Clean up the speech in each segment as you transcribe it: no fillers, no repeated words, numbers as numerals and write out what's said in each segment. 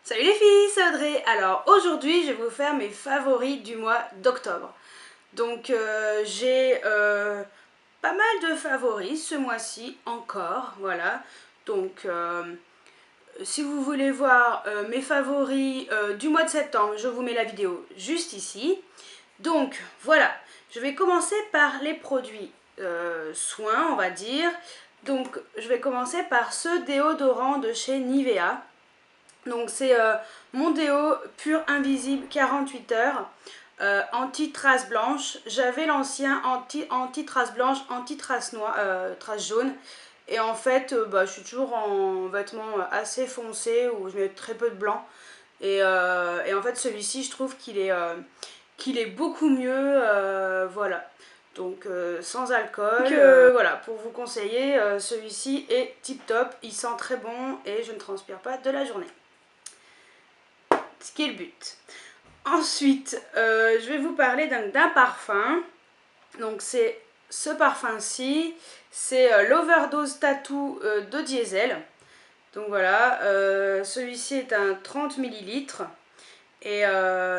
Salut les filles, c'est Audrey. Alors aujourd'hui je vais vous faire mes favoris du mois d'octobre. Donc j'ai pas mal de favoris ce mois-ci encore, voilà. Donc si vous voulez voir mes favoris du mois de septembre, je vous mets la vidéo juste ici. Donc voilà, je vais commencer par les produits soins, on va dire. Donc je vais commencer par ce déodorant de chez Nivea. Donc c'est mon déo pur invisible 48 heures, anti-trace blanche. J'avais l'ancien anti-trace blanche, anti-trace noire, trace jaune. Et en fait, je suis toujours en vêtements assez foncés où je mets très peu de blanc. Et en fait, celui-ci, je trouve qu'il est beaucoup mieux. Voilà. Donc sans alcool. Donc voilà, pour vous conseiller, celui-ci est tip top. Il sent très bon et je ne transpire pas de la journée. Ce qui est le but. Ensuite, je vais vous parler d'un parfum. Donc c'est ce parfum-ci, c'est l'Overdose Tattoo de Diesel. Donc voilà, celui-ci est un 30 millilitres. Et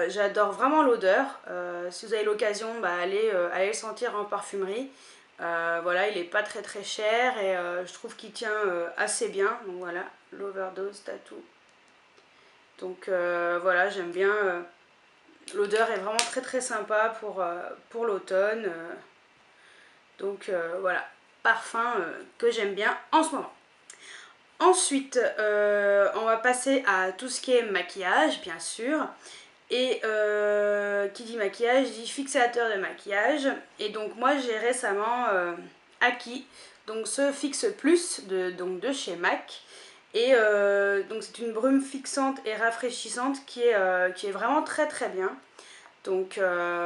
j'adore vraiment l'odeur. Si vous avez l'occasion, allez le sentir en parfumerie. Voilà, il n'est pas très cher et je trouve qu'il tient assez bien. Donc voilà, l'Overdose Tattoo. Donc voilà, j'aime bien. L'odeur est vraiment très sympa pour l'automne. Donc voilà, parfum que j'aime bien en ce moment. Ensuite, on va passer à tout ce qui est maquillage, bien sûr. Et qui dit maquillage, dit fixateur de maquillage. Et donc moi, j'ai récemment acquis donc ce Fix Plus de chez MAC. Et donc c'est une brume fixante et rafraîchissante qui est vraiment très bien. Donc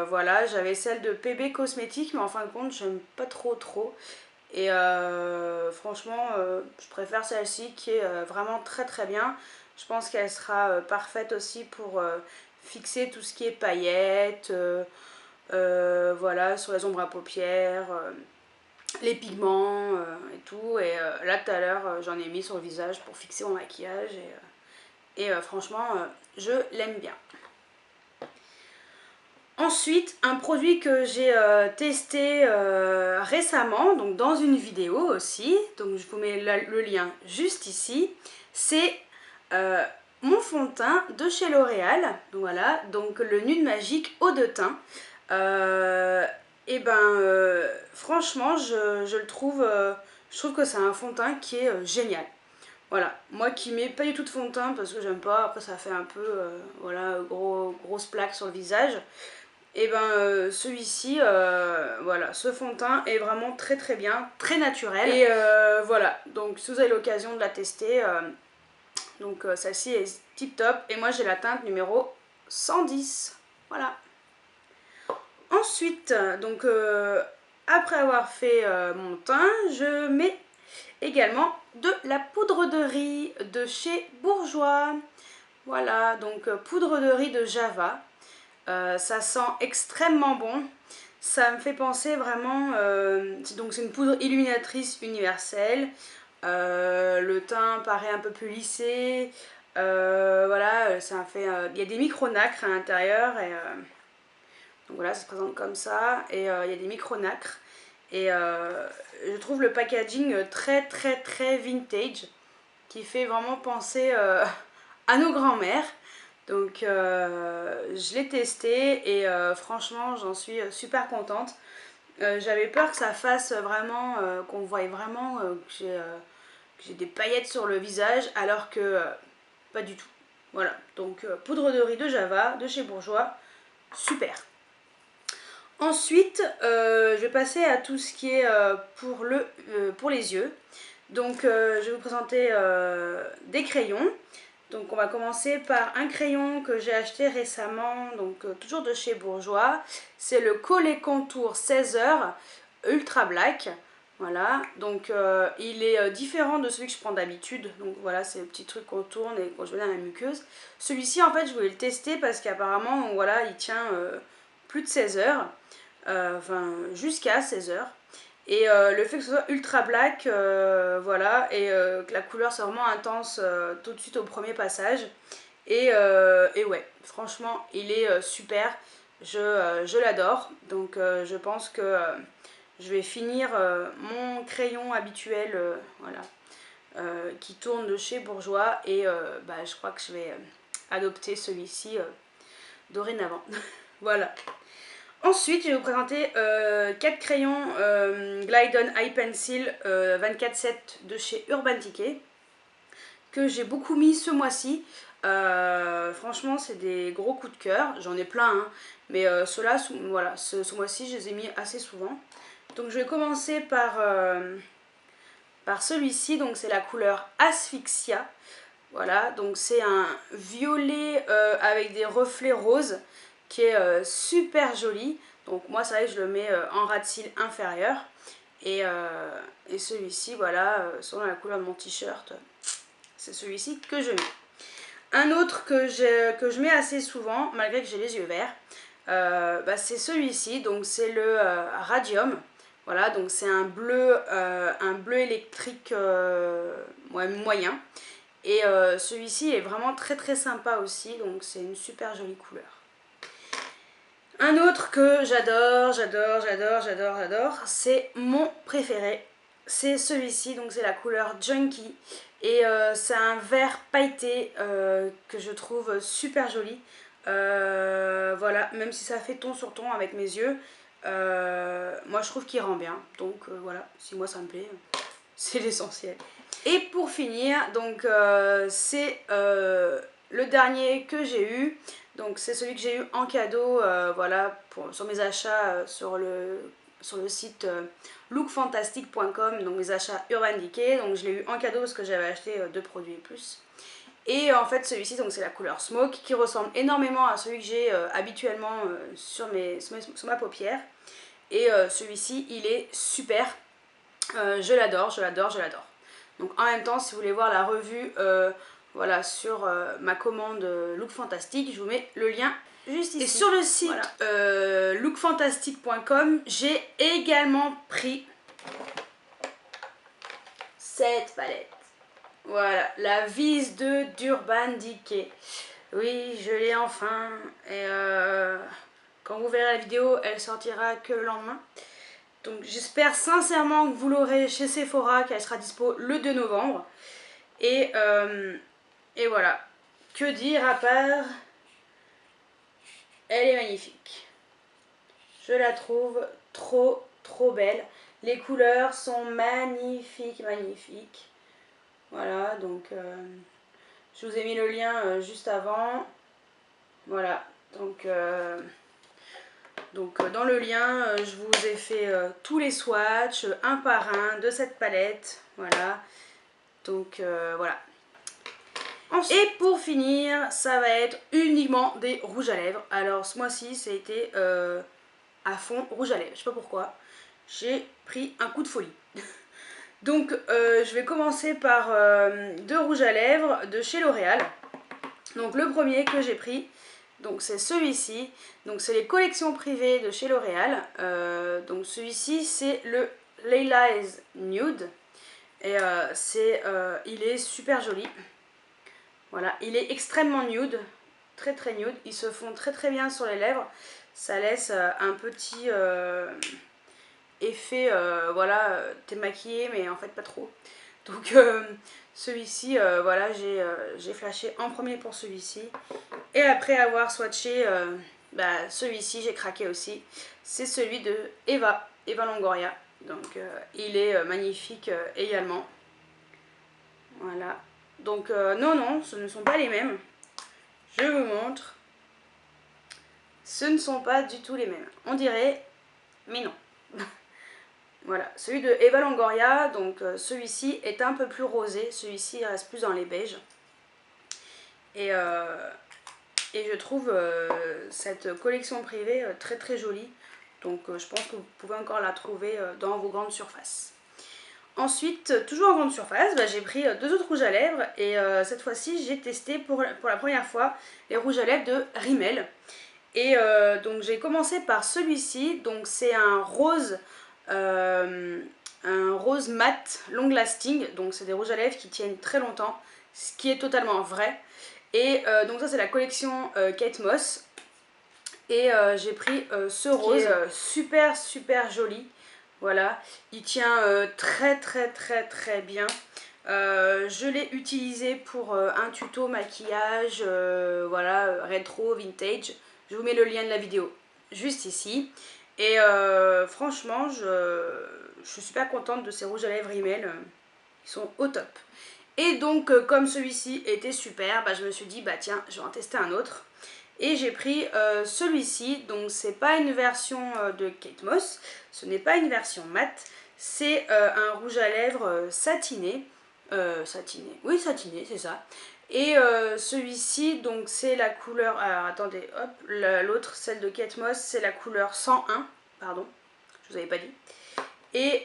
voilà, j'avais celle de PB Cosmétiques, mais en fin de compte, j'aime pas trop. Et franchement, je préfère celle-ci qui est vraiment très bien. Je pense qu'elle sera parfaite aussi pour fixer tout ce qui est paillettes, voilà, sur les ombres à paupières, les pigments et tout. Et là, tout à l'heure, j'en ai mis sur le visage pour fixer mon maquillage. Et franchement, je l'aime bien. Ensuite, un produit que j'ai testé récemment, donc dans une vidéo aussi, donc je vous mets le lien juste ici, c'est mon fond de teint de chez L'Oréal, donc voilà, donc le Nude Magique eau de teint. Franchement, je le trouve, je trouve que c'est un fond de teint qui est génial. Voilà, moi qui mets pas du tout de fond de teint parce que j'aime pas, après ça fait un peu, voilà, grosse plaque sur le visage. Et celui-ci, voilà, ce fond de teint est vraiment très bien, très naturel. Et voilà, donc si vous avez l'occasion de la tester, donc celle-ci est tip top. Et moi j'ai la teinte numéro 110. Voilà. Ensuite, donc après avoir fait mon teint, je mets également de la poudre de riz de chez Bourjois. Voilà, donc poudre de riz de Java. Ça sent extrêmement bon. Ça me fait penser vraiment. Donc c'est une poudre illuminatrice universelle. Le teint paraît un peu plus lissé. Voilà, ça fait. Il y a des micronacres à l'intérieur et donc voilà, ça se présente comme ça. Et il y a des micronacres. Et je trouve le packaging très vintage, qui fait vraiment penser à nos grands-mères. Donc je l'ai testé et franchement j'en suis super contente. J'avais peur que ça fasse vraiment, qu'on voie vraiment que j'ai des paillettes sur le visage alors que pas du tout. Voilà, donc poudre de riz de Java de chez Bourjois, super. Ensuite, je vais passer à tout ce qui est pour les yeux. Donc je vais vous présenter des crayons. Donc on va commencer par un crayon que j'ai acheté récemment, donc toujours de chez Bourjois. C'est le Collet Contour 16 heures Ultra Black. Voilà, donc il est différent de celui que je prends d'habitude. Donc voilà, c'est le petit truc qu'on tourne et qu'on je mets dans la muqueuse. Celui-ci en fait je voulais le tester parce qu'apparemment voilà, il tient plus de 16 heures. Enfin jusqu'à 16 heures. Et le fait que ce soit ultra black, voilà, et que la couleur soit vraiment intense tout de suite au premier passage. Et ouais, franchement, il est super. Je l'adore. Donc je pense que je vais finir mon crayon habituel, voilà, qui tourne de chez Bourjois. Et bah, je crois que je vais adopter celui-ci dorénavant. Voilà. Ensuite, je vais vous présenter 4 crayons Glide On Eye Pencil 24/7 de chez Urban Decay que j'ai beaucoup mis ce mois-ci. Franchement, c'est des gros coups de cœur. J'en ai plein, hein, mais ceux-là, voilà, ce mois-ci, je les ai mis assez souvent. Donc, je vais commencer par celui-ci. Donc, c'est la couleur Asphyxia. Voilà, donc c'est un violet avec des reflets roses qui est super joli. Donc moi c'est vrai que je le mets en ras de cils inférieur. Et celui-ci, voilà, selon la couleur de mon t-shirt, c'est celui-ci que je mets. Un autre que je mets assez souvent, malgré que j'ai les yeux verts, bah, c'est celui-ci, donc c'est le Radium. Voilà, donc c'est un bleu électrique ouais, moyen. Et celui-ci est vraiment très très sympa aussi, donc c'est une super jolie couleur. Un autre que j'adore, c'est mon préféré. C'est celui-ci, donc c'est la couleur Junkie. Et c'est un vert pailleté que je trouve super joli. Voilà, même si ça fait ton sur ton avec mes yeux, moi je trouve qu'il rend bien. Donc voilà, si moi ça me plaît, c'est l'essentiel. Et pour finir, donc c'est le dernier que j'ai eu. Donc c'est celui que j'ai eu en cadeau, voilà, sur mes achats sur le site lookfantastic.com, donc mes achats Urban Decay. Donc je l'ai eu en cadeau parce que j'avais acheté 2 produits et plus. Et en fait celui-ci, donc c'est la couleur Smoke, qui ressemble énormément à celui que j'ai habituellement sur ma paupière. Et celui-ci, il est super. Je l'adore. Donc en même temps, si vous voulez voir la revue voilà, sur ma commande Look Fantastic, je vous mets le lien juste ici. Et sur le site voilà, lookfantastic.com, j'ai également pris cette palette. Voilà, la Vise 2 d'Urban Decay. Oui, je l'ai enfin. Et quand vous verrez la vidéo, elle sortira que le lendemain. Donc j'espère sincèrement que vous l'aurez chez Sephora, qu'elle sera dispo le 2 novembre. Et voilà. Que dire à part, elle est magnifique. Je la trouve trop belle. Les couleurs sont magnifiques. Voilà, donc je vous ai mis le lien juste avant. Voilà, donc dans le lien, je vous ai fait tous les swatchs, un par un, de cette palette. Voilà. Donc voilà. Ensuite, et pour finir, ça va être uniquement des rouges à lèvres. Alors ce mois-ci, ça a été à fond rouge à lèvres. Je sais pas pourquoi. J'ai pris un coup de folie. Donc je vais commencer par 2 rouges à lèvres de chez L'Oréal. Donc le premier que j'ai pris, donc c'est celui-ci. Donc c'est les collections privées de chez L'Oréal. Donc celui-ci c'est le Layla's Nude. Et il est super joli. Voilà, il est extrêmement nude. Très nude. Ils se font très bien sur les lèvres. Ça laisse un petit effet, voilà, t'es maquillée mais en fait pas trop. Donc celui-ci, voilà, j'ai flashé en premier pour celui-ci. Et après avoir swatché bah, celui-ci, j'ai craqué aussi. C'est celui de Eva Longoria. Donc il est magnifique également. Voilà. Donc non, ce ne sont pas les mêmes. Je vous montre. Ce ne sont pas du tout les mêmes. On dirait, mais non. Voilà, celui de Eva Longoria, donc celui-ci est un peu plus rosé. Celui-ci il reste plus dans les beiges. Et je trouve cette collection privée très jolie. Donc je pense que vous pouvez encore la trouver dans vos grandes surfaces. Ensuite, toujours en grande surface, bah, j'ai pris 2 autres rouges à lèvres. Et cette fois-ci, j'ai testé pour la première fois les rouges à lèvres de Rimmel. Et donc j'ai commencé par celui-ci. Donc c'est un rose mat long lasting. Donc c'est des rouges à lèvres qui tiennent très longtemps, ce qui est totalement vrai. Et donc ça c'est la collection Kate Moss. Et j'ai pris ce rose super super joli. Voilà, il tient très bien. Je l'ai utilisé pour un tuto maquillage, voilà, rétro, vintage. Je vous mets le lien de la vidéo juste ici. Et franchement, je suis super contente de ces rouges à lèvres Rimmel. Ils sont au top. Et donc, comme celui-ci était super, bah, je me suis dit, bah tiens, je vais en tester un autre. Et j'ai pris celui-ci, donc c'est pas une version de Kate Moss, ce n'est pas une version mat, c'est un rouge à lèvres satiné. Satiné, oui satiné, c'est ça. Et celui-ci, donc c'est la couleur, alors attendez, hop, l'autre, celle de Kate Moss, c'est la couleur 101, pardon, je vous avais pas dit. Et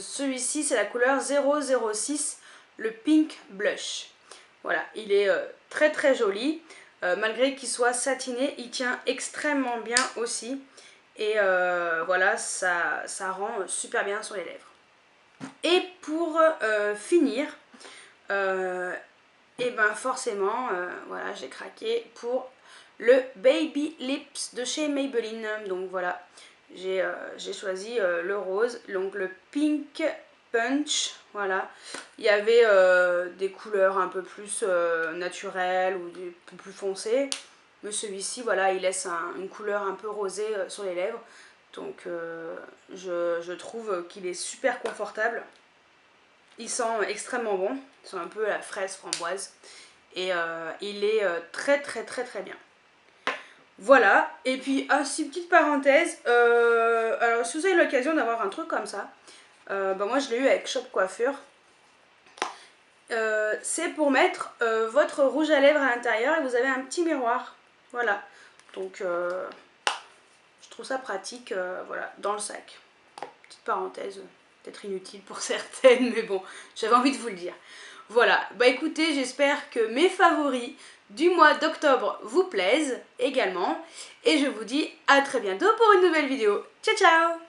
celui-ci, c'est la couleur 006, le Pink Blush. Voilà, il est très joli. Malgré qu'il soit satiné, il tient extrêmement bien aussi. Et voilà, ça rend super bien sur les lèvres. Et pour finir, et ben forcément, voilà, j'ai craqué pour le Baby Lips de chez Maybelline. Donc voilà, j'ai choisi le rose, donc le Pink Punch. Voilà, il y avait des couleurs un peu plus naturelles ou un peu plus foncées, mais celui-ci, voilà, il laisse une couleur un peu rosée sur les lèvres. Donc je trouve qu'il est super confortable. Il sent extrêmement bon, il sent un peu la fraise framboise. Et il est très bien. Voilà, et puis aussi petite parenthèse, alors si vous avez l'occasion d'avoir un truc comme ça, bah moi je l'ai eu avec Shop Coiffure. C'est pour mettre votre rouge à lèvres à l'intérieur et vous avez un petit miroir. Voilà, donc je trouve ça pratique, voilà, dans le sac. Petite parenthèse, peut-être inutile pour certaines, mais bon, j'avais envie de vous le dire. Voilà, bah écoutez, j'espère que mes favoris du mois d'octobre vous plaisent également. Et je vous dis à très bientôt pour une nouvelle vidéo. Ciao ciao!